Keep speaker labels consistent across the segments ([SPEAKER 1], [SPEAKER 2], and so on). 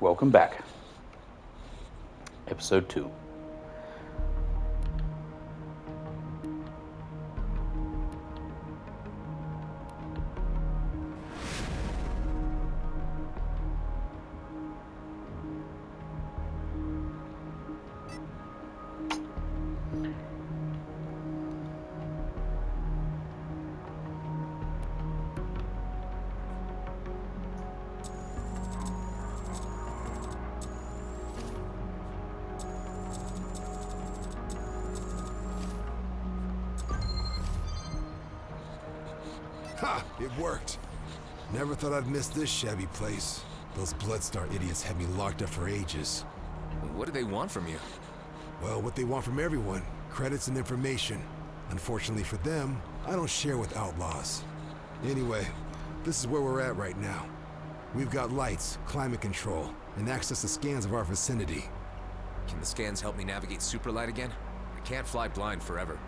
[SPEAKER 1] welcome back. Episode 2.
[SPEAKER 2] Ha! It worked. Never thought I'd miss this shabby place. Those Bloodstar idiots had me locked up for ages.
[SPEAKER 3] What do they want from you?
[SPEAKER 2] Well, what they want from everyone. Credits and information. Unfortunately for them, I don't share with outlaws. Anyway, this is where we're at right now. We've got lights, climate control, and access to scans of our vicinity.
[SPEAKER 3] Can the scans help me navigate Superlight again? I can't fly blind forever.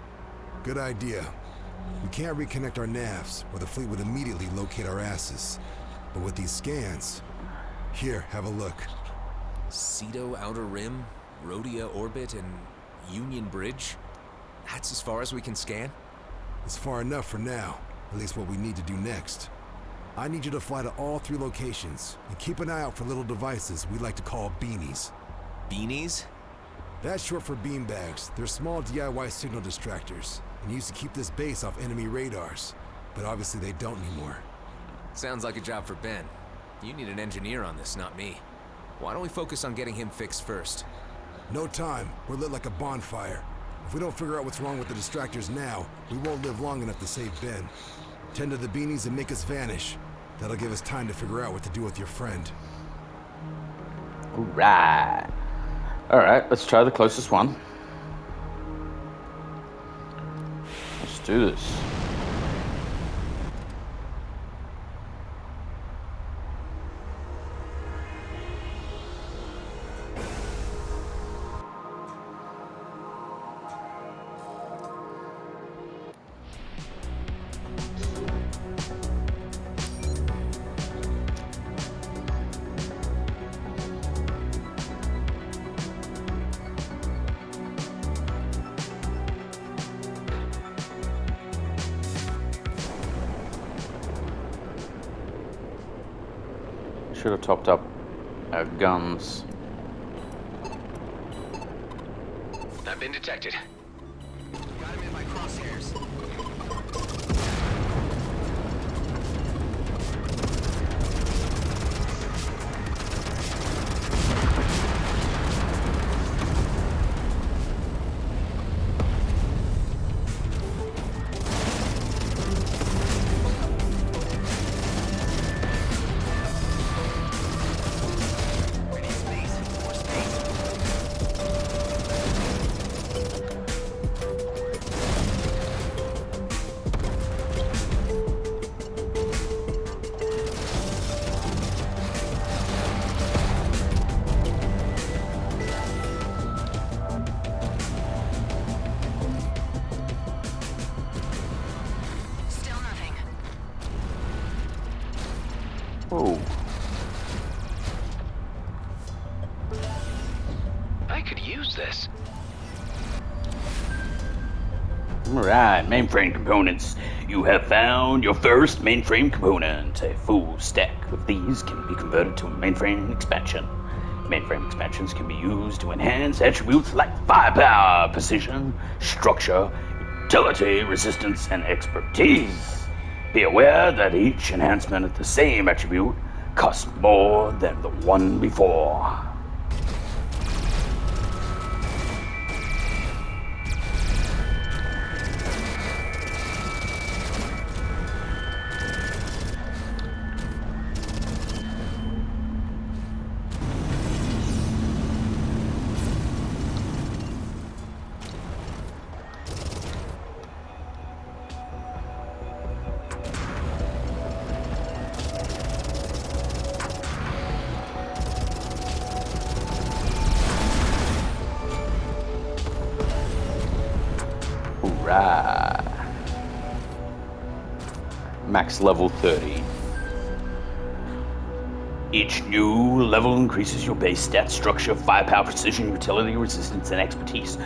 [SPEAKER 2] Good idea. We can't reconnect our navs, or the fleet would immediately locate our asses. But with these scans... Here, have a look.
[SPEAKER 3] Cedo Outer Rim, Rhodia Orbit, and Union Bridge? That's as far as we can scan?
[SPEAKER 2] It's far enough for now, at least what we need to do next. I need you to fly to all 3 locations, and keep an eye out for little devices we like to call beanies.
[SPEAKER 3] Beanies?
[SPEAKER 2] That's short for beanbags. They're small DIY signal distractors, and used to keep this base off enemy radars. But obviously they don't anymore.
[SPEAKER 3] Sounds like a job for Ben. You need an engineer on this, not me. Why don't we focus on getting him fixed first?
[SPEAKER 2] No time. We're lit like a bonfire. If we don't figure out what's wrong with the distractors now, we won't live long enough to save Ben. Tend to the beanies and make us vanish. That'll give us time to figure out what to do with your friend.
[SPEAKER 1] Alright. Alright, let's try the closest one. Let's do this. Should have topped up our guns.
[SPEAKER 3] I've been detected. Got him in my crosshairs.
[SPEAKER 1] Whoa.
[SPEAKER 3] I could use this.
[SPEAKER 1] Alright, mainframe components. You have found your first mainframe component. A full stack of these can be converted to a mainframe expansion. Mainframe expansions can be used to enhance attributes like firepower, precision, structure, utility, resistance, and expertise. Be aware that each enhancement of the same attribute costs more than the one before. Right. Max level 30. Each new level increases your base stat structure, firepower, precision, utility, resistance, and expertise,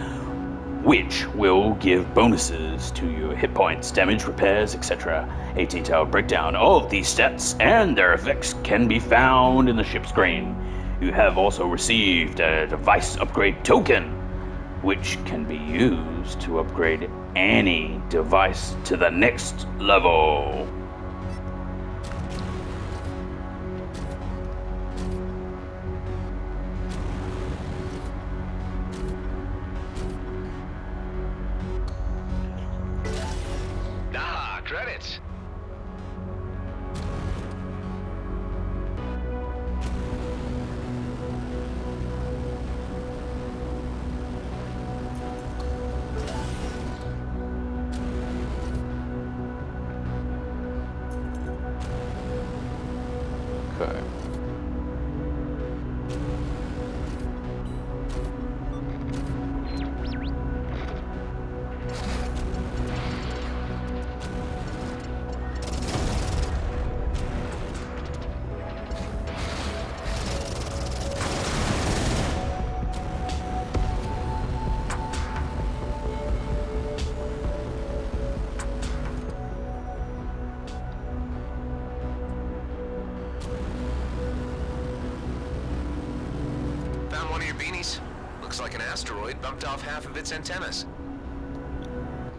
[SPEAKER 1] which will give bonuses to your hit points, damage, repairs, etc. A detailed breakdown of these stats and their effects can be found in the ship screen. You have also received a device upgrade token, which can be used to upgrade any device to the next level.
[SPEAKER 3] Ah, credits.
[SPEAKER 1] Okay.
[SPEAKER 3] Found one of your beanies. Looks like an asteroid bumped off half of its antennas.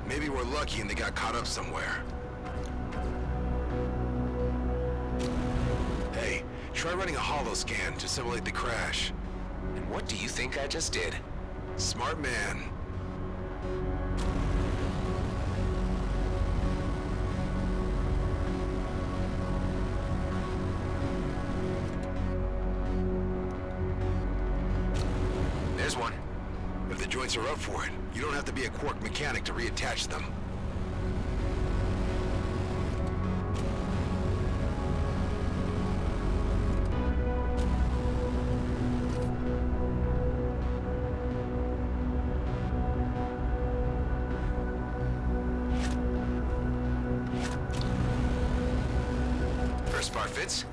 [SPEAKER 2] Maybe we're lucky and they got caught up somewhere. Hey, try running a holoscan to simulate the crash.
[SPEAKER 3] And what do you think I just did?
[SPEAKER 2] Smart man.
[SPEAKER 3] There's one.
[SPEAKER 2] If the joints are up for it, you don't have to be a Quark mechanic to reattach them.
[SPEAKER 3] First part fits.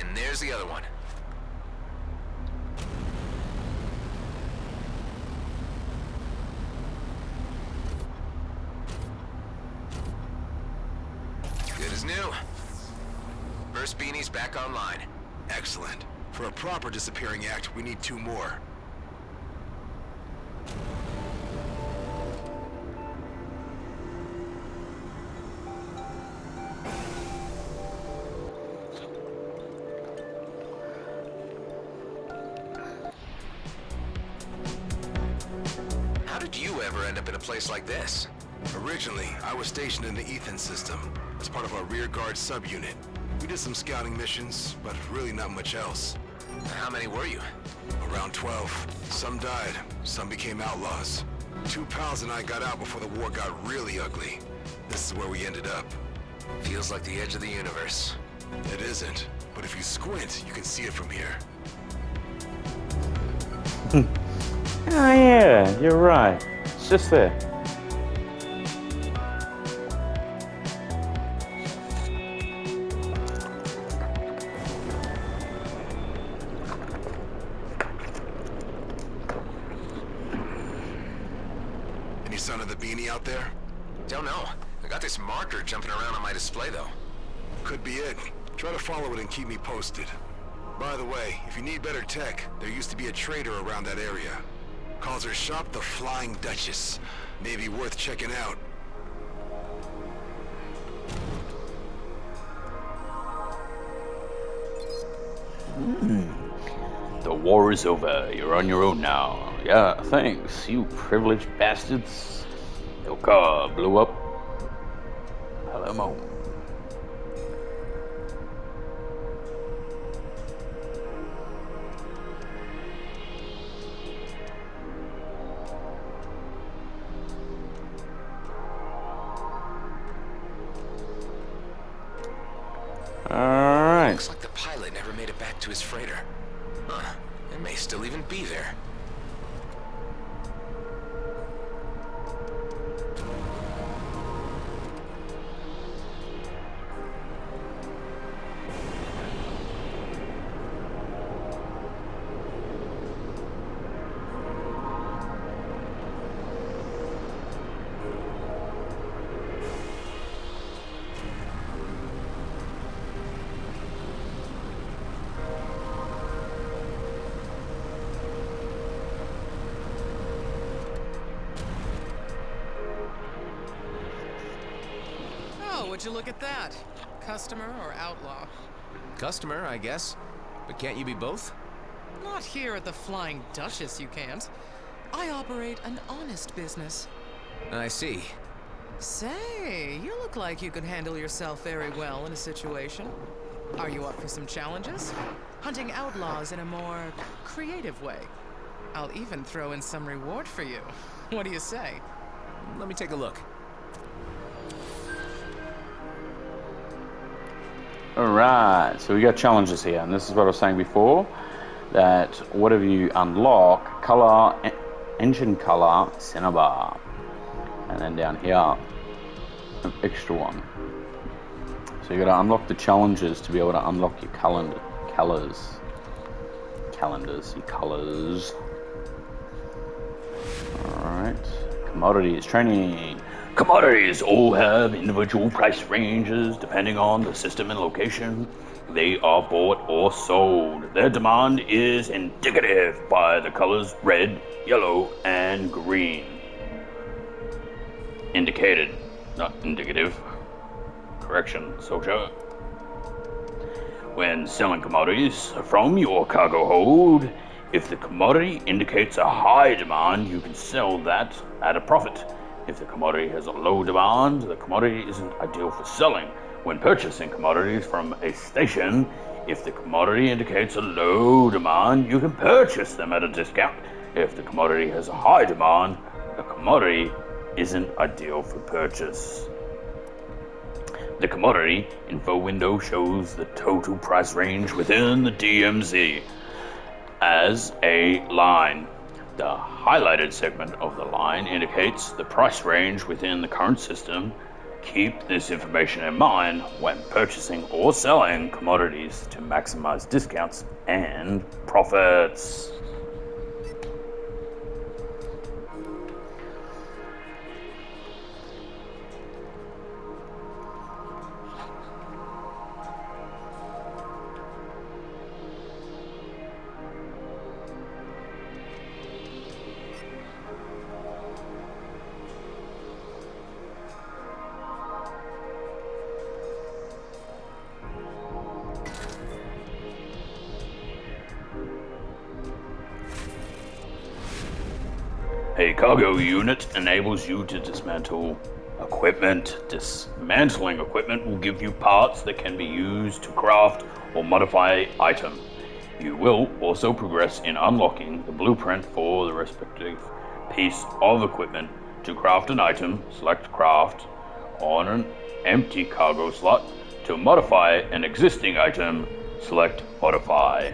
[SPEAKER 3] And there's the other one. Good as new. First beanie's back online.
[SPEAKER 2] Excellent. For a proper disappearing act, we need 2 more.
[SPEAKER 3] How did you ever end up in a place like this?
[SPEAKER 2] Originally, I was stationed in the Ethan system as part of our rearguard subunit. We did some scouting missions, but really not much else.
[SPEAKER 3] How many were you?
[SPEAKER 2] Around 12. Some died, some became outlaws. 2 pals and I got out before the war got really ugly. This is where we ended up.
[SPEAKER 3] Feels like the edge of the universe.
[SPEAKER 2] It isn't, but if you squint, you can see it from here.
[SPEAKER 1] Oh yeah, you're right. It's just there.
[SPEAKER 2] Any sign of the beanie out there?
[SPEAKER 3] Don't know. I got this marker jumping around on my display, though.
[SPEAKER 2] Could be it. Try to follow it and keep me posted. By the way, if you need better tech, there used to be a trader around that area. Calls her shop the Flying Duchess. Maybe worth checking out.
[SPEAKER 1] The war is over. You're on your own now. Yeah, thanks, you privileged bastards. Your car blew up. Palermo. Alright.
[SPEAKER 3] Looks like the pilot never made it back to his freighter. Huh. It may still even be there.
[SPEAKER 4] Would you look at that? Customer or outlaw?
[SPEAKER 3] Customer, I guess. But can't you be both?
[SPEAKER 4] Not here at the Flying Duchess, you can't. I operate an honest business.
[SPEAKER 3] I see.
[SPEAKER 4] Say, you look like you could handle yourself very well in a situation. Are you up for some challenges? Hunting outlaws in a more creative way. I'll even throw in some reward for you. What do you say?
[SPEAKER 3] Let me take a look.
[SPEAKER 1] Alright, so we got challenges here, and this is what I was saying before, that whatever you unlock, color, engine color, cinnabar. And then down here, an extra one. So you gotta unlock the challenges to be able to unlock your colors. Calendars, your colors. Alright, commodities, training. Commodities all have individual price ranges depending on the system and location they are bought or sold. Their demand is indicative by the colors red, yellow, and green. Indicated, not indicative. Correction, soldier. When selling commodities from your cargo hold, if the commodity indicates a high demand, you can sell that at a profit. If the commodity has a low demand, the commodity isn't ideal for selling. When purchasing commodities from a station, if the commodity indicates a low demand, you can purchase them at a discount. If the commodity has a high demand, the commodity isn't ideal for purchase. The commodity info window shows the total price range within the DMZ as a line. The highlighted segment of the line indicates the price range within the current system. Keep this information in mind when purchasing or selling commodities to maximize discounts and profits. A cargo unit enables you to dismantle equipment. Dismantling equipment will give you parts that can be used to craft or modify item. You will also progress in unlocking the blueprint for the respective piece of equipment. To craft an item, select craft on an empty cargo slot. To modify an existing item, select modify.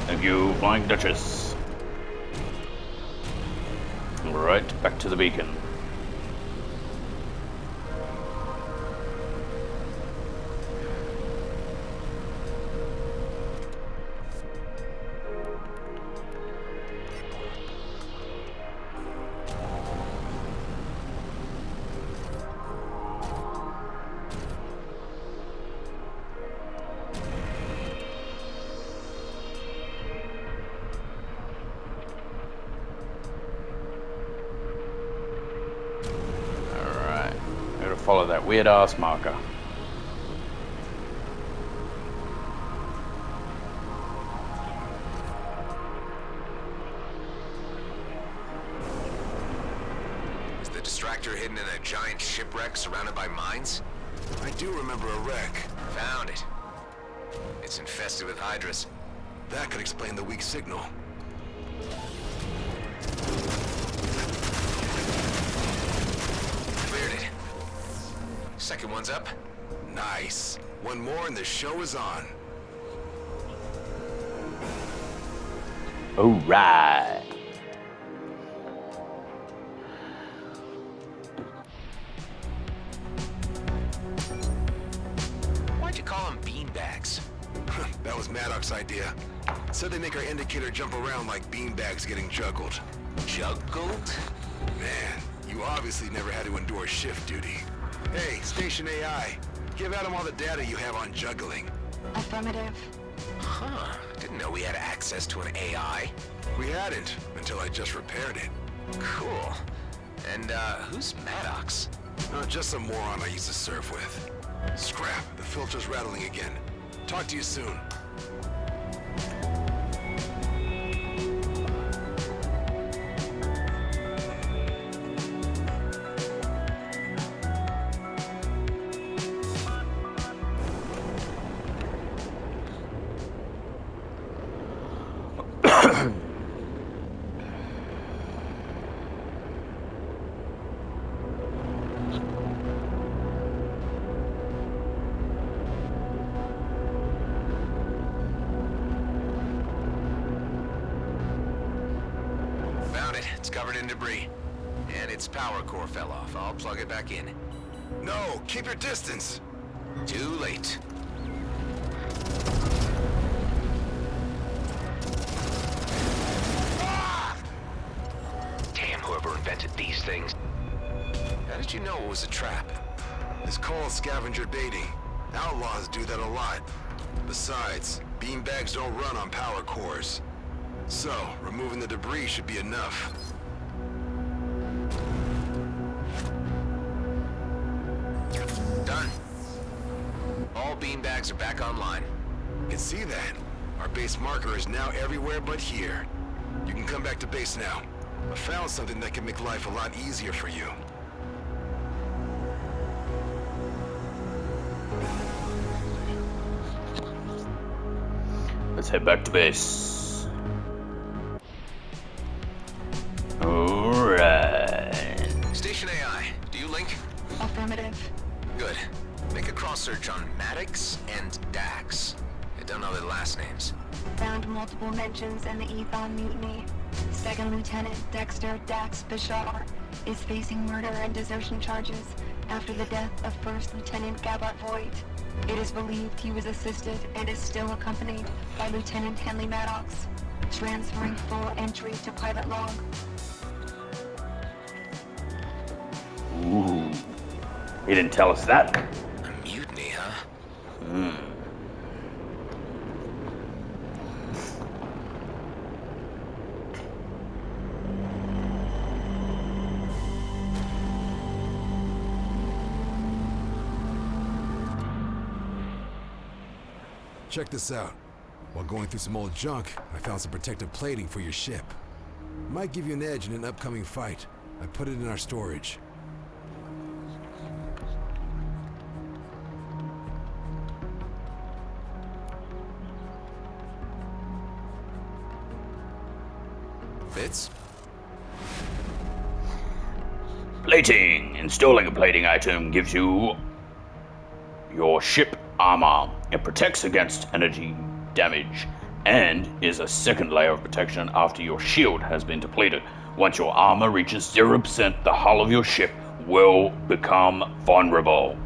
[SPEAKER 1] Thank you, Flying Duchess. Alright, back to the beacon. Follow that weird ass marker.
[SPEAKER 3] Is the distractor hidden in a giant shipwreck surrounded by mines?
[SPEAKER 2] I do remember a wreck.
[SPEAKER 3] Found it. It's infested with hydras.
[SPEAKER 2] That could explain the weak signal.
[SPEAKER 3] Cleared it. Second one's up.
[SPEAKER 2] Nice. One more and the show is on.
[SPEAKER 1] Alright.
[SPEAKER 3] Why'd you call them beanbags?
[SPEAKER 2] That was Maddox's idea. Said they make our indicator jump around like beanbags getting juggled.
[SPEAKER 3] Juggled?
[SPEAKER 2] Man, you You obviously never had to endure shift duty. Hey, Station AI, give Adam all the data you have on juggling.
[SPEAKER 5] Affirmative.
[SPEAKER 3] Huh. Didn't know we had access to an AI.
[SPEAKER 2] We hadn't, until I just repaired it.
[SPEAKER 3] Cool. And, who's Maddox?
[SPEAKER 2] Just some moron I used to surf with. Scrap, the filter's rattling again. Talk to you soon.
[SPEAKER 3] Found it. It's covered in debris. And its power core fell off. I'll plug it back in.
[SPEAKER 2] No, keep your distance.
[SPEAKER 3] Too late. Damn, whoever invented these things. How did you know it was a trap?
[SPEAKER 2] It's called scavenger baiting. Outlaws do that a lot. Besides, beanbags don't run on power cores. So, removing the debris should be enough.
[SPEAKER 3] Done. All beanbags are back online.
[SPEAKER 2] Can see that. Our base marker is now everywhere but here. You can come back to base now. I found something that can make life a lot easier for you.
[SPEAKER 1] Let's head back to base. Alright.
[SPEAKER 3] Station AI, do you link?
[SPEAKER 5] Affirmative.
[SPEAKER 3] Good. Make a cross-search on Maddox and Dax. I don't know their last names.
[SPEAKER 5] Found multiple mentions in the Ethon mutiny. Second Lieutenant Dexter Dax Bashar is facing murder and desertion charges after the death of First Lieutenant Gabbard Voigt. It is believed he was assisted and is still accompanied by Lieutenant Henley Maddox, transferring full entry to pilot log.
[SPEAKER 1] Ooh. He didn't tell us that.
[SPEAKER 3] A mutiny, huh?
[SPEAKER 2] Check this out. While going through some old junk, I found some protective plating for your ship. Might give you an edge in an upcoming fight. I put it in our storage.
[SPEAKER 3] Fits?
[SPEAKER 1] Plating. Installing a plating item gives you your ship armor. It protects against energy damage and is a second layer of protection after your shield has been depleted. Once your armor reaches 0%, the hull of your ship will become vulnerable.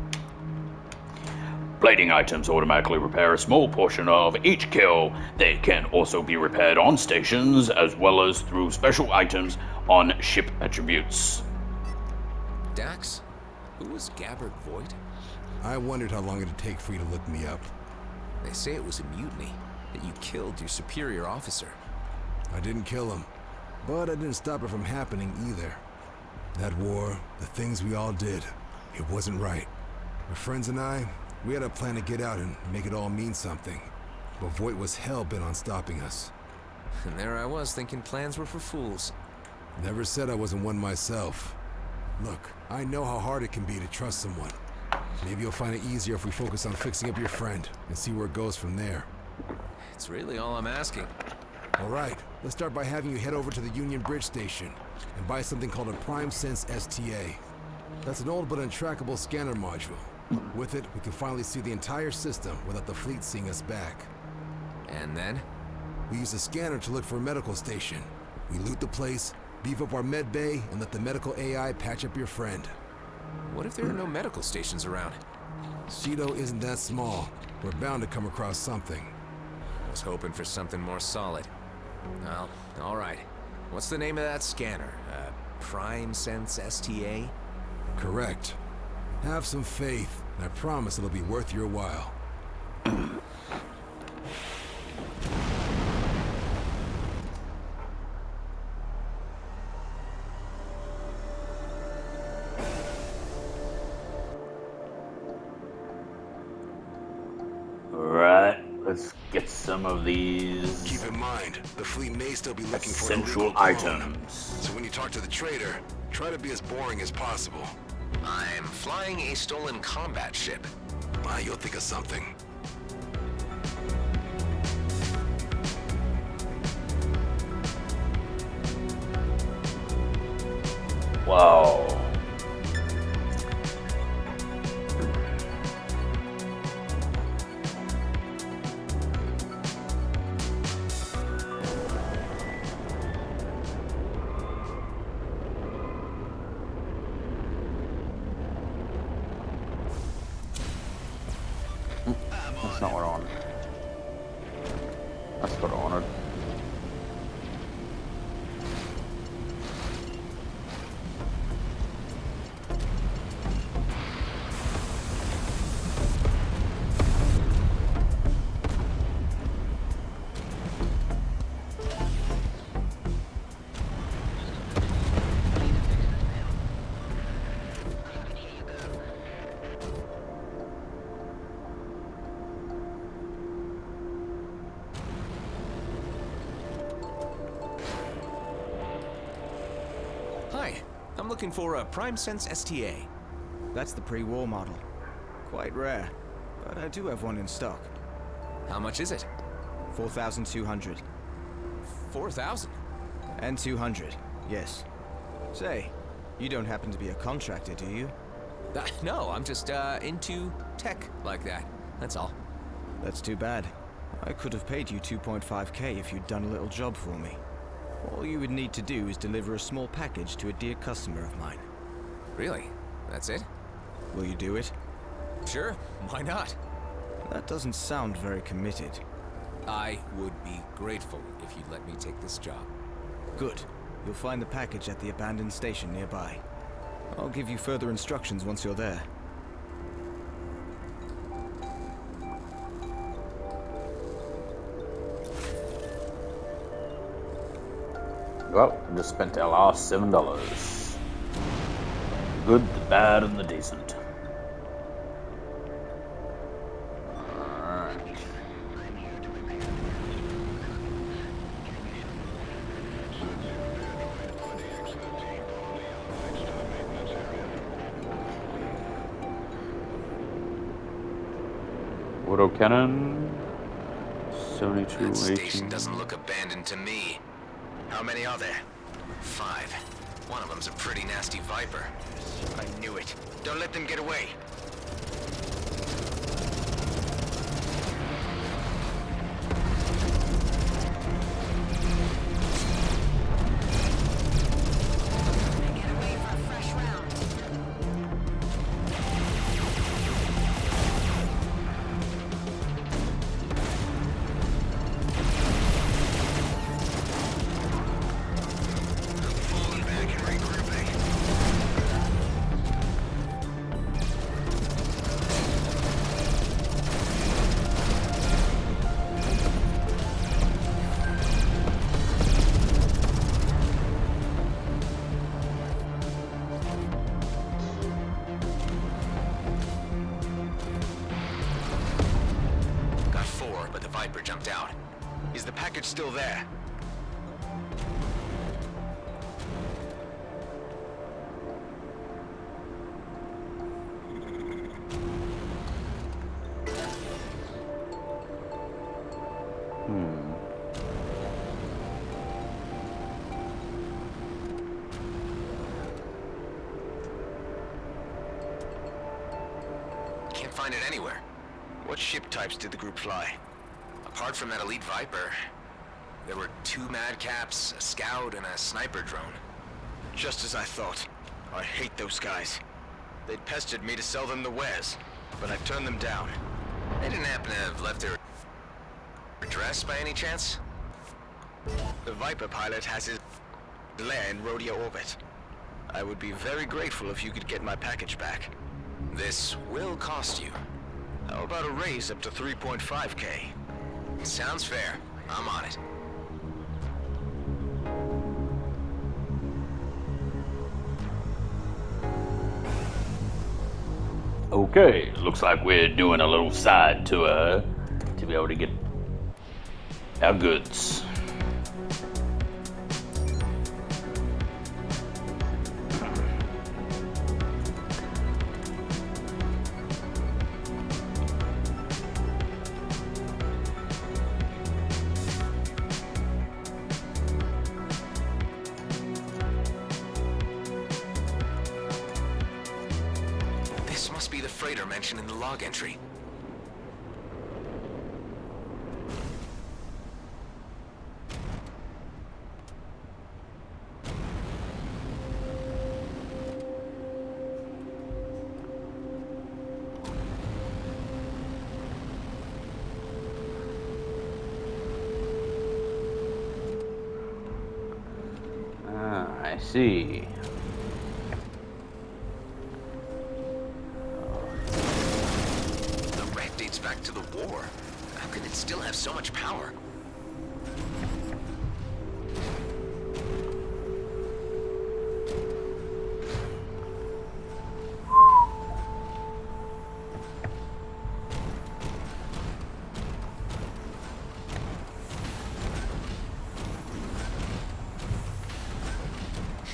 [SPEAKER 1] Plating items automatically repair a small portion of each kill. They can also be repaired on stations as well as through special items on ship attributes.
[SPEAKER 3] Dax? Who was Gabbard Voigt?
[SPEAKER 2] I wondered how long it'd take for you to look me up.
[SPEAKER 3] They say it was a mutiny, that you killed your superior officer.
[SPEAKER 2] I didn't kill him, but I didn't stop it from happening either. That war, the things we all did, it wasn't right. My friends and I, we had a plan to get out and make it all mean something. But Voigt was hell-bent on stopping us.
[SPEAKER 3] And there I was thinking plans were for fools.
[SPEAKER 2] Never said I wasn't one myself. Look, I know how hard it can be to trust someone. Maybe you'll find it easier if we focus on fixing up your friend and see where it goes from there.
[SPEAKER 3] It's really all I'm asking.
[SPEAKER 2] All right, let's start by having you head over to the Union Bridge station and buy something called a Prime Sense STA. That's an old but untrackable scanner module. With it, we can finally see the entire system without the fleet seeing us back.
[SPEAKER 3] And then?
[SPEAKER 2] We use the scanner to look for a medical station. We loot the place, beef up our med bay, and let the medical AI patch up your friend.
[SPEAKER 3] What if there are no medical stations around?
[SPEAKER 2] Cedo isn't that small. We're bound to come across something.
[SPEAKER 3] I was hoping for something more solid. Well, all right. What's the name of that scanner? Prime Sense STA?
[SPEAKER 2] Correct. Have some faith, and I promise it'll be worth your while.
[SPEAKER 1] Alright, let's get some of these
[SPEAKER 2] Keep in mind, the fleet may still be looking for an
[SPEAKER 1] essential
[SPEAKER 2] illegal clone.
[SPEAKER 1] items.
[SPEAKER 2] So when you talk to the trader, try to be as boring as possible.
[SPEAKER 3] I'm flying a stolen combat ship.
[SPEAKER 2] You'll think of something.
[SPEAKER 1] Wow. That's not what I wanted. That's what I wanted.
[SPEAKER 3] Hi, I'm looking for a Prime Sense STA.
[SPEAKER 6] That's the pre-war model. Quite rare, but I do have one in stock.
[SPEAKER 3] How much is it?
[SPEAKER 6] 4,200.
[SPEAKER 3] 4,000?
[SPEAKER 6] And 200, yes. Say, you don't happen to be a contractor, do you?
[SPEAKER 3] No, I'm just into tech like that. That's all.
[SPEAKER 6] That's too bad. I could have paid you 2.5k if you'd done a little job for me. All you would need to do is deliver a small package to a dear customer of mine.
[SPEAKER 3] Really? That's it?
[SPEAKER 6] Will you do it?
[SPEAKER 3] Sure, why not?
[SPEAKER 6] That doesn't sound very committed.
[SPEAKER 3] I would be grateful if you'd let me take this job.
[SPEAKER 6] Good. You'll find the package at the abandoned station nearby. I'll give you further instructions once you're there.
[SPEAKER 1] Well, I just spent our last $7. Good, the bad, and the decent. Alright. Autocannon. 72,
[SPEAKER 3] That
[SPEAKER 1] 18.
[SPEAKER 3] station doesn't look abandoned to me. How many are there? 5. One of them's a pretty nasty Viper.
[SPEAKER 7] I knew it. Don't let them get away.
[SPEAKER 5] Get away for a fresh round.
[SPEAKER 7] Falling back and regrouping.
[SPEAKER 3] Got 4, but the Viper jumped out.
[SPEAKER 7] Is the package still there?
[SPEAKER 3] Can't find it anywhere.
[SPEAKER 7] What ship types did the group fly?
[SPEAKER 3] Apart from that elite Viper, there were 2 Madcaps, a Scout, and a sniper drone.
[SPEAKER 7] Just as I thought. I hate those guys. They'd pestered me to sell them the wares, but I turned them down.
[SPEAKER 3] They didn't happen to have left their address by any chance?
[SPEAKER 7] The Viper pilot has his lair in Rhodia orbit. I would be very grateful if you could get my package back.
[SPEAKER 3] This will cost you.
[SPEAKER 7] How about a raise up to 3.5K?
[SPEAKER 3] Sounds fair. I'm on it.
[SPEAKER 1] Okay, looks like we're doing a little side tour to be able to get our goods.
[SPEAKER 3] This must be the freighter mentioned in the log entry.
[SPEAKER 1] I see.
[SPEAKER 3] The wreck dates back to the war. How can it still have so much power?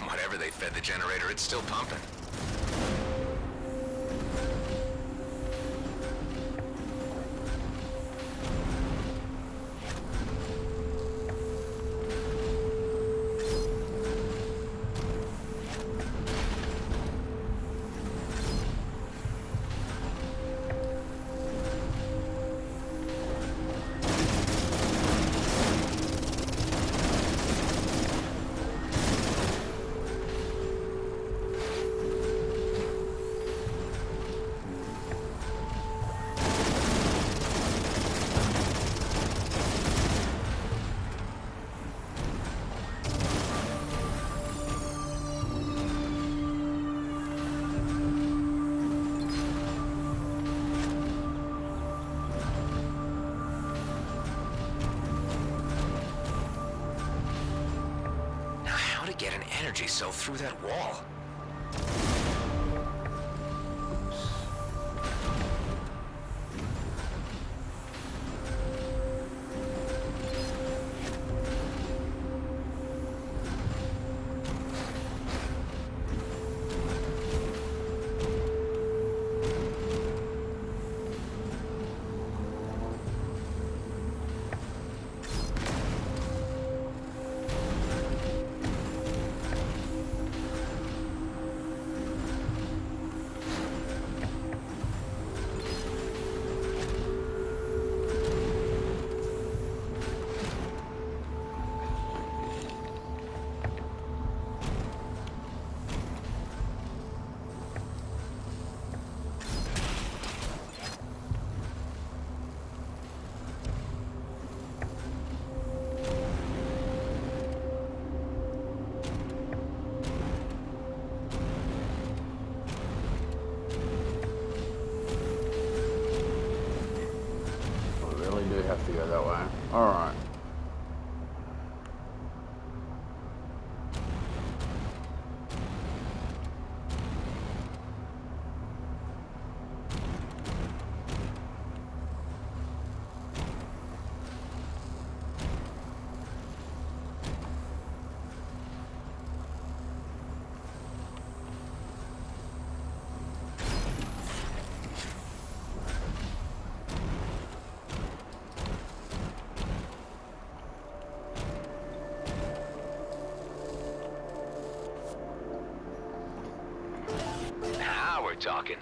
[SPEAKER 3] Whatever they fed the generator, it's still pumping. Now, how to get an energy cell through that wall?
[SPEAKER 1] We really do have to go that way. Alright.
[SPEAKER 3] Now we're talking.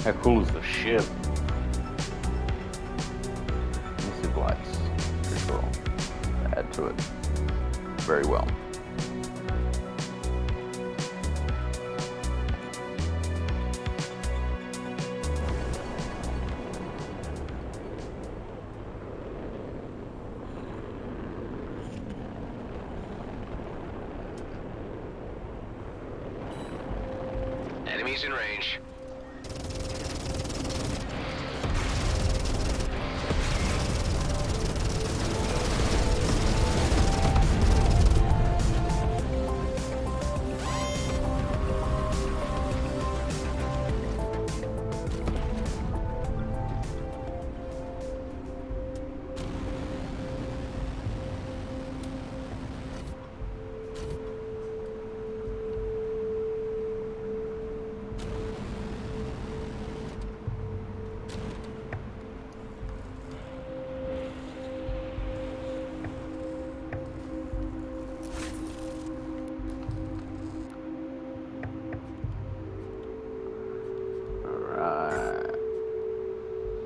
[SPEAKER 1] How cool is the ship? Massive lights. Pretty cool. Add to it very well.
[SPEAKER 7] Enemies in range.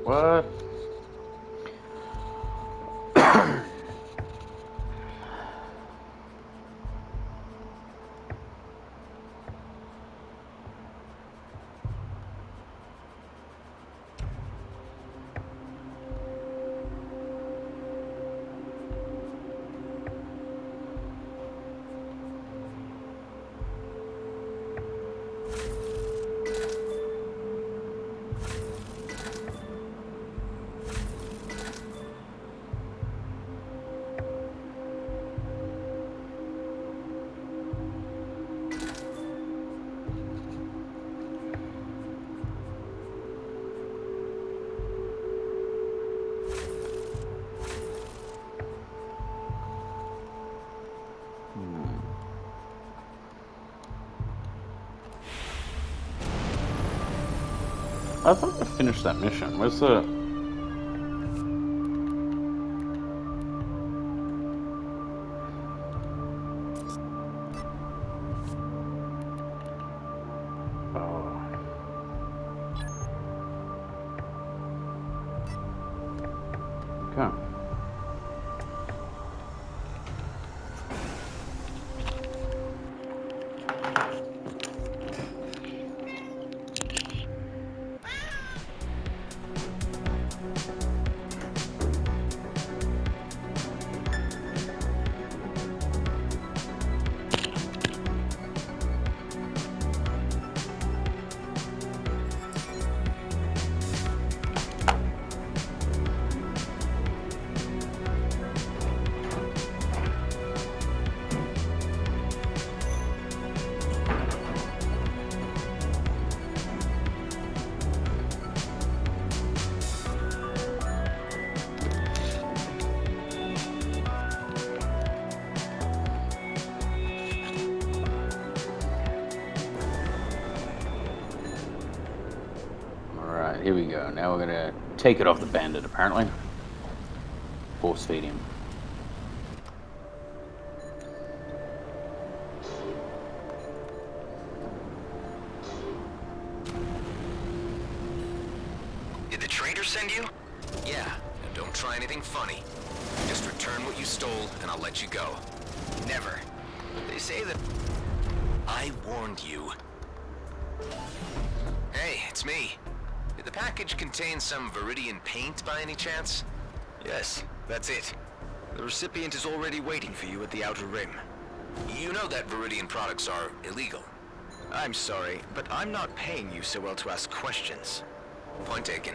[SPEAKER 1] What? I thought I finished that mission. Where's the... Oh. Okay. Alright, here we go. Now we're gonna take it off the bandit, apparently. Force feed him.
[SPEAKER 7] Did the trader send you?
[SPEAKER 3] Yeah, and don't try anything funny. Just return what you stole, and I'll let you go.
[SPEAKER 7] Never. They say that...
[SPEAKER 3] I warned you. Hey, it's me. Did the package contain some Viridian paint by any chance?
[SPEAKER 7] Yes, that's it. The recipient is already waiting for you at the Outer Rim.
[SPEAKER 3] You know that Viridian products are illegal.
[SPEAKER 7] I'm sorry, but I'm not paying you so well to ask questions.
[SPEAKER 3] Point taken.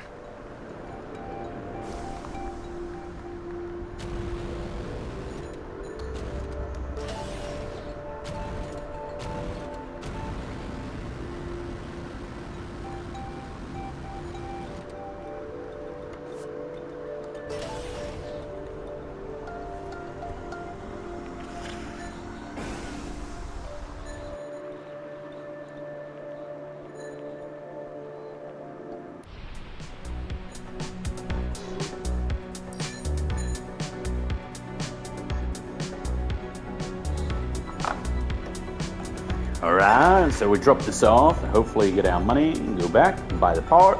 [SPEAKER 1] Alright, so we drop this off, hopefully get our money and go back. buy the part.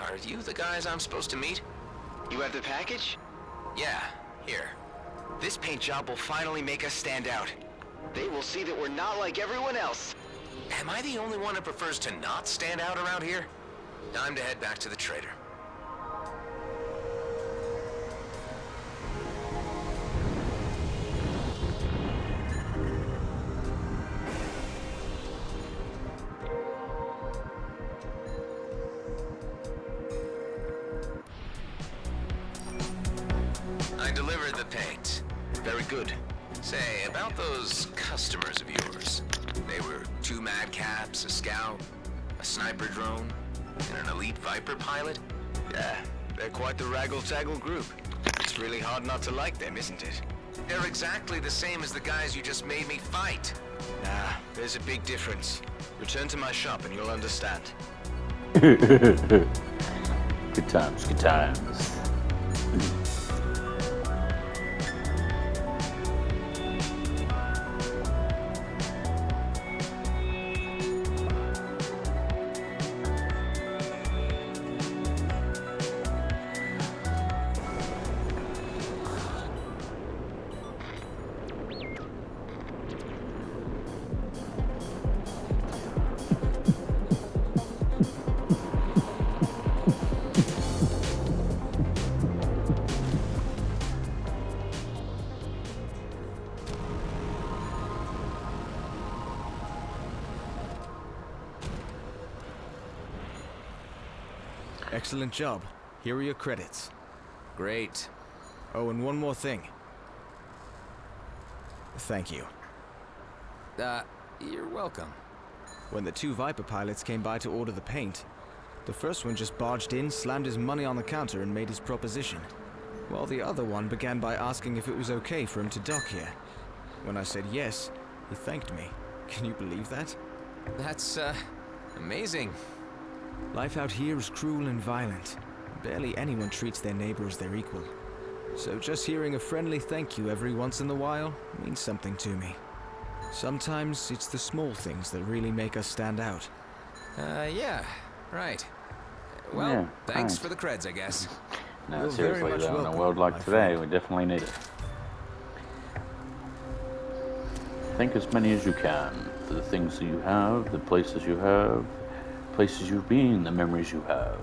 [SPEAKER 3] Are you the guys I'm supposed to meet?
[SPEAKER 7] You have the package?
[SPEAKER 3] Yeah, here.
[SPEAKER 7] This paint job will finally make us stand out. They will see that we're not like everyone else.
[SPEAKER 3] Am I the only one who prefers to not stand out around here? Time to head back to the trader. I delivered the paint.
[SPEAKER 7] Very good.
[SPEAKER 3] Say, about those customers of yours. They were 2 madcaps, a scout, a sniper drone, and an elite Viper pilot?
[SPEAKER 7] Yeah, they're quite the raggle-taggle group. It's really hard not to like them, isn't it?
[SPEAKER 3] They're exactly the same as the guys you just made me fight.
[SPEAKER 7] Nah, there's a big difference. Return to my shop and you'll understand.
[SPEAKER 1] Good times, good times.
[SPEAKER 6] Excellent job. Here are your credits.
[SPEAKER 3] Great.
[SPEAKER 6] Oh, and one more thing. Thank you.
[SPEAKER 3] You're welcome.
[SPEAKER 6] When the 2 Viper pilots came by to order the paint, the first one just barged in, slammed his money on the counter, and made his proposition. While the other one began by asking if it was okay for him to dock here. When I said yes, he thanked me. Can you believe that?
[SPEAKER 3] That's, amazing.
[SPEAKER 6] Life out here is cruel and violent. Barely anyone treats their neighbor as their equal. So just hearing a friendly thank you every once in a while means something to me. Sometimes it's the small things that really make us stand out.
[SPEAKER 3] Yeah, right. Well,
[SPEAKER 1] Yeah,
[SPEAKER 3] thanks
[SPEAKER 1] thanks.
[SPEAKER 3] for the creds, I guess.
[SPEAKER 1] No,
[SPEAKER 6] You're very
[SPEAKER 1] seriously
[SPEAKER 6] much
[SPEAKER 1] though, in a
[SPEAKER 6] welcome,
[SPEAKER 1] world
[SPEAKER 6] my
[SPEAKER 1] like today,
[SPEAKER 6] friend.
[SPEAKER 1] we definitely need it. Think as many as you can for the things that you have, the places you have, places you've been, the memories you have.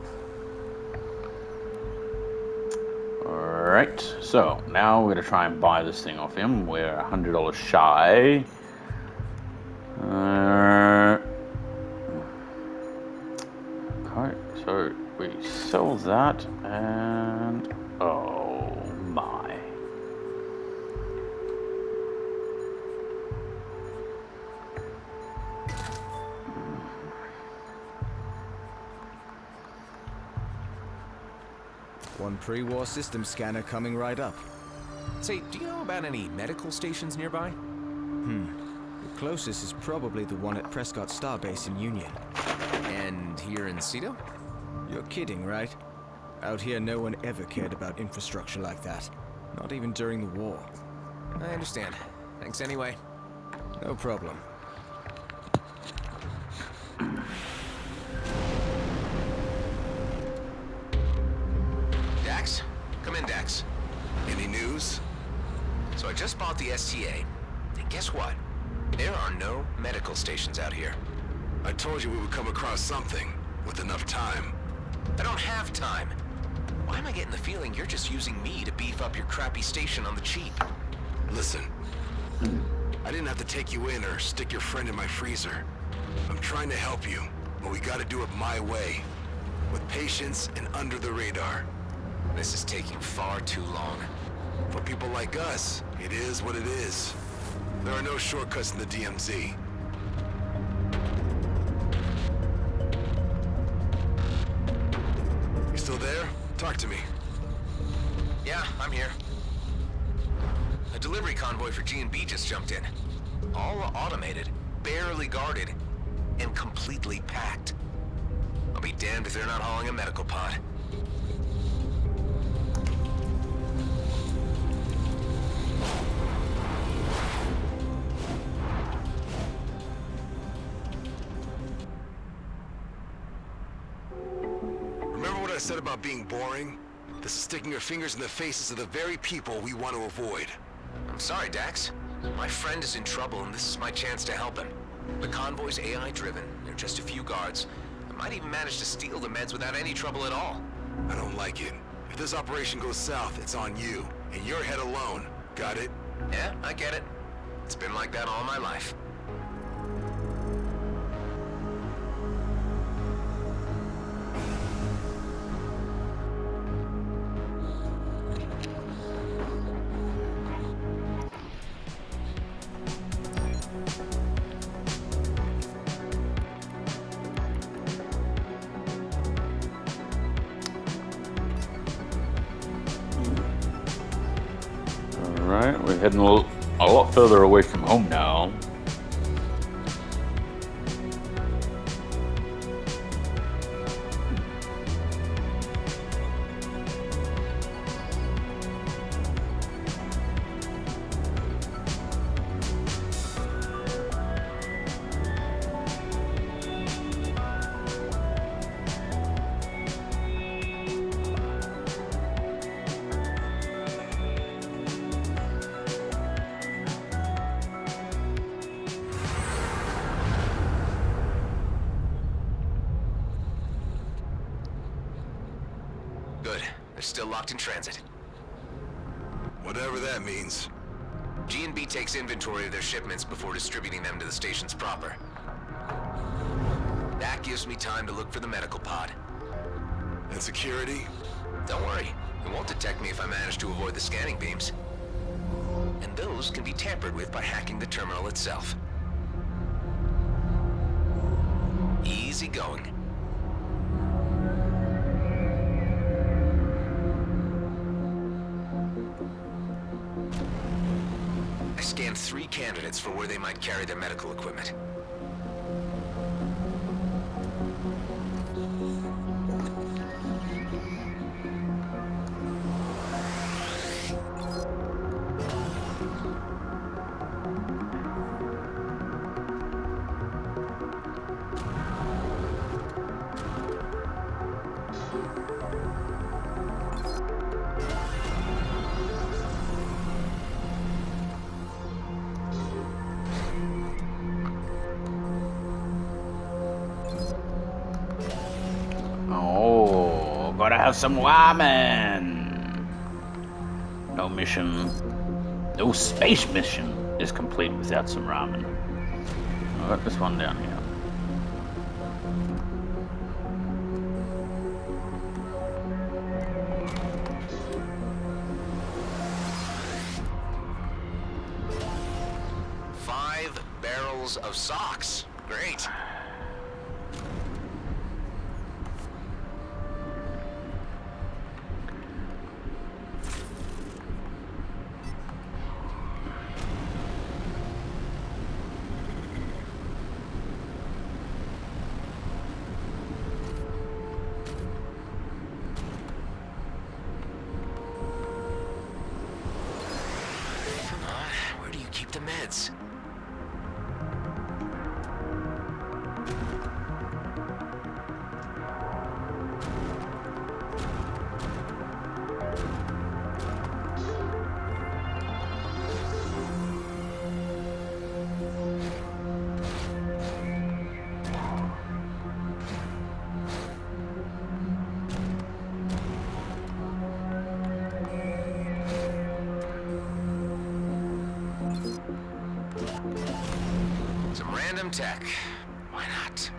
[SPEAKER 1] Alright, so now we're going to try and buy this thing off him. We're $100 shy. Okay, so we sell that and... oh my.
[SPEAKER 6] One pre-war system scanner coming right up.
[SPEAKER 3] Say, do you know about any medical stations nearby?
[SPEAKER 6] The closest is probably the one at Prescott Starbase in Union.
[SPEAKER 3] And here in Cedo?
[SPEAKER 6] You're kidding, right? Out here, no one ever cared about infrastructure like that. Not even during the war.
[SPEAKER 3] I understand. Thanks anyway.
[SPEAKER 6] No problem.
[SPEAKER 3] Dax? Come in, Dax.
[SPEAKER 7] Any news?
[SPEAKER 3] So I just bought the STA. And guess what? There are no medical stations out here.
[SPEAKER 2] I told you we would come across something with enough time.
[SPEAKER 3] I don't have time. Why am I getting the feeling you're just using me to beef up your crappy station on the cheap?
[SPEAKER 2] Listen, I didn't have to take you in or stick your friend in my freezer. I'm trying to help you, but we gotta do it my way. With patience and under the radar.
[SPEAKER 3] This is taking far too long.
[SPEAKER 2] For people like us, it is what it is. There are no shortcuts in the DMZ. Talk to me.
[SPEAKER 3] Yeah, I'm here. A delivery convoy for G&B just jumped in. All automated, barely guarded, and completely packed. I'll be damned if they're not hauling a medical pod.
[SPEAKER 2] Remember what I said about being boring? This is sticking your fingers in the faces of the very people we want to avoid.
[SPEAKER 3] I'm sorry, Dax. My friend is in trouble, and this is my chance to help him. The convoy's AI-driven. There are just a few guards. I might even manage to steal the meds without any trouble at all.
[SPEAKER 2] I don't like it. If this operation goes south, it's on you, and your head alone. Got it?
[SPEAKER 3] Yeah, I get it. It's been like that all my life.
[SPEAKER 1] Alright, we're heading a lot further away from home now.
[SPEAKER 3] Good. They're still locked in transit.
[SPEAKER 2] Whatever that means.
[SPEAKER 3] G&B takes inventory of their shipments before distributing them to the stations proper. That gives me time to look for the medical pod.
[SPEAKER 2] And security?
[SPEAKER 3] Don't worry, it won't detect me if I manage to avoid the scanning beams. And those can be tampered with by hacking the terminal itself. Easy going. I scanned 3 candidates for where they might carry their medical equipment.
[SPEAKER 1] Oh, gotta have some ramen. No mission, no space mission is complete without some ramen. I got this one down here.
[SPEAKER 3] Five barrels of socks. Great. Come on, where do you keep the meds? Some random tech. Why not?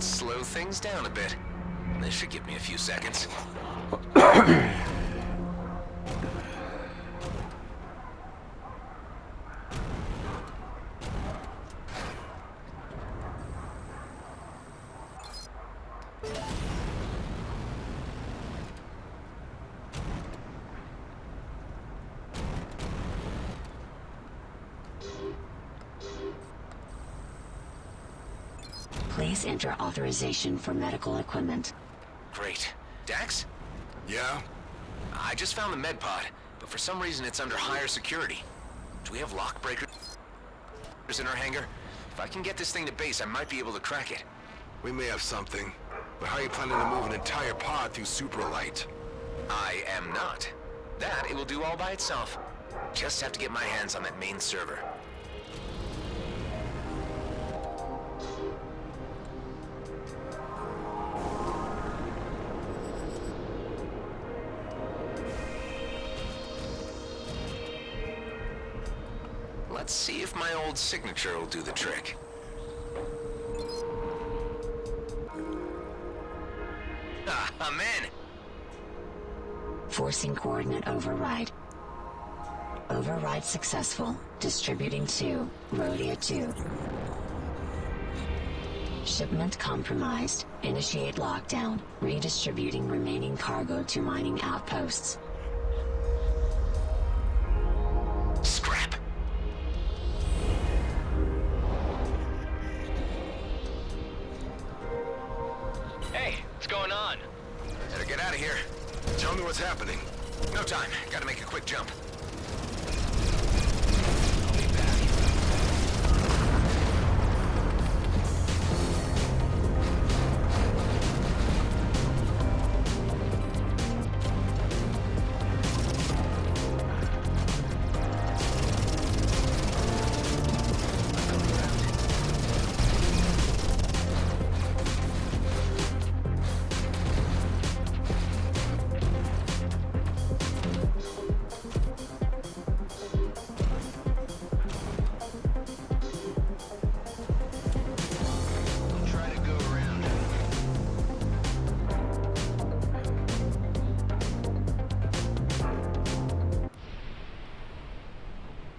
[SPEAKER 3] Let's slow things down a bit. This should give me a few seconds.
[SPEAKER 8] Please enter authorization for medical equipment.
[SPEAKER 3] Great. Dax?
[SPEAKER 2] Yeah?
[SPEAKER 3] I just found the med pod, but for some reason it's under higher security. Do we have lock breakers in our hangar? If I can get this thing to base, I might be able to crack it.
[SPEAKER 2] We may have something, but how are you planning to move an entire pod through supralight?
[SPEAKER 3] I am not. That it will do all by itself. Just have to get my hands on that main server. Let's see if my old signature will do the trick. Ah, I'm in!
[SPEAKER 8] Forcing coordinate override. Override successful. Distributing to Rhodia 2. Shipment compromised. Initiate lockdown. Redistributing remaining cargo to mining outposts.
[SPEAKER 3] Scrap! Hey, what's going on? Better get out of here.
[SPEAKER 2] Tell me what's happening.
[SPEAKER 3] No time. Gotta make a quick jump.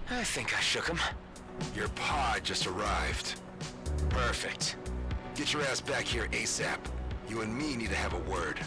[SPEAKER 3] I think I shook him.
[SPEAKER 2] Your pod just arrived.
[SPEAKER 3] Perfect.
[SPEAKER 2] Get your ass back here ASAP. You and me need to have a word.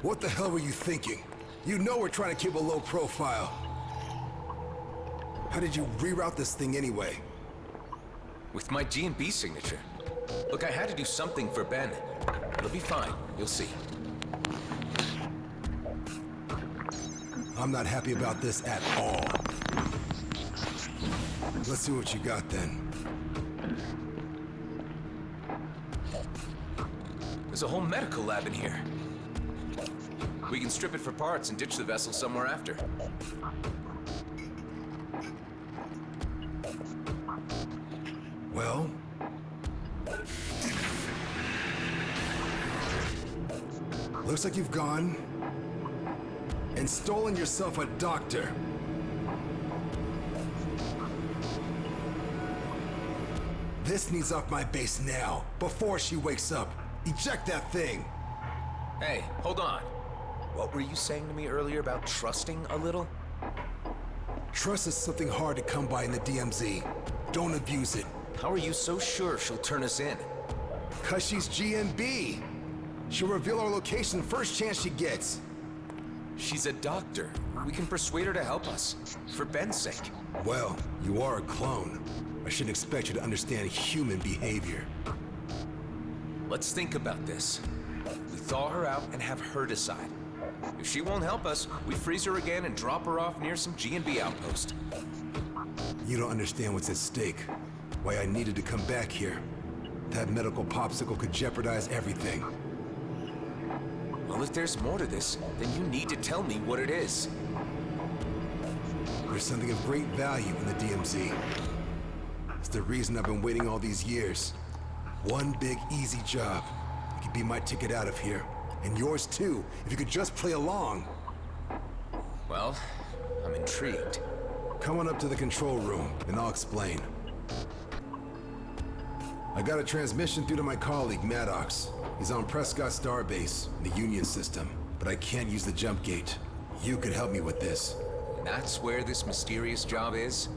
[SPEAKER 2] What the hell were you thinking? You know we're trying to keep a low profile. How did you reroute this thing anyway?
[SPEAKER 3] With my G&B signature. Look, I had to do something for Ben. It'll be fine. You'll see.
[SPEAKER 2] I'm not happy about this at all. Let's see what you got then.
[SPEAKER 3] There's a whole medical lab in here. We can strip it for parts and ditch the vessel somewhere after.
[SPEAKER 2] Well? Looks like you've gone and stolen yourself a doctor. This needs off my base now, before she wakes up. Eject that thing!
[SPEAKER 3] Hey, hold on. What were you saying to me earlier about trusting a little?
[SPEAKER 2] Trust is something hard to come by in the DMZ. Don't abuse it.
[SPEAKER 3] How are you so sure she'll turn us in?
[SPEAKER 2] 'Cause she's GMB. She'll reveal our location the first chance she gets.
[SPEAKER 3] She's a doctor. We can persuade her to help us. For Ben's sake.
[SPEAKER 2] Well, you are a clone. I shouldn't expect you to understand human behavior.
[SPEAKER 3] Let's think about this. We thaw her out and have her decide. If she won't help us, we freeze her again and drop her off near some G&B outpost.
[SPEAKER 2] You don't understand what's at stake. Why I needed to come back here. That medical popsicle could jeopardize everything.
[SPEAKER 3] Well, if there's more to this, then you need to tell me what it is.
[SPEAKER 2] There's something of great value in the DMZ. It's the reason I've been waiting all these years. One big, easy job. It could be my ticket out of here. And yours too, if you could just play along.
[SPEAKER 3] Well, I'm intrigued.
[SPEAKER 2] Come on up to the control room, and I'll explain. I got a transmission through to my colleague, Maddox. He's on Prescott Starbase, the Union system, but I can't use the jump gate. You could help me with this.
[SPEAKER 3] And that's where this mysterious job is?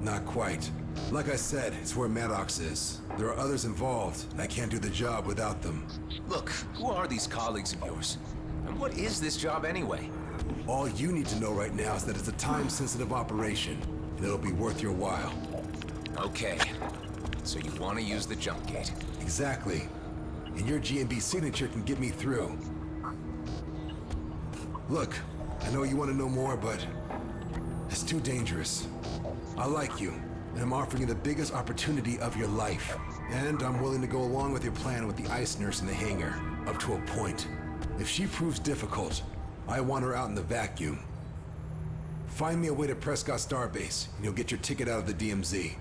[SPEAKER 2] Not quite. Like I said, it's where Maddox is. There are others involved, and I can't do the job without them.
[SPEAKER 3] Look, who are these colleagues of yours? And what is this job anyway?
[SPEAKER 2] All you need to know right now is that it's a time-sensitive operation, and it'll be worth your while.
[SPEAKER 3] Okay. So you want to use the jump gate?
[SPEAKER 2] Exactly. And your GMB signature can get me through. Look, I know you want to know more, but it's too dangerous. I like you, and I'm offering you the biggest opportunity of your life. And I'm willing to go along with your plan with the ice nurse in the hangar, up to a point. If she proves difficult, I want her out in the vacuum. Find me a way to Prescott Starbase, and you'll get your ticket out of the DMZ.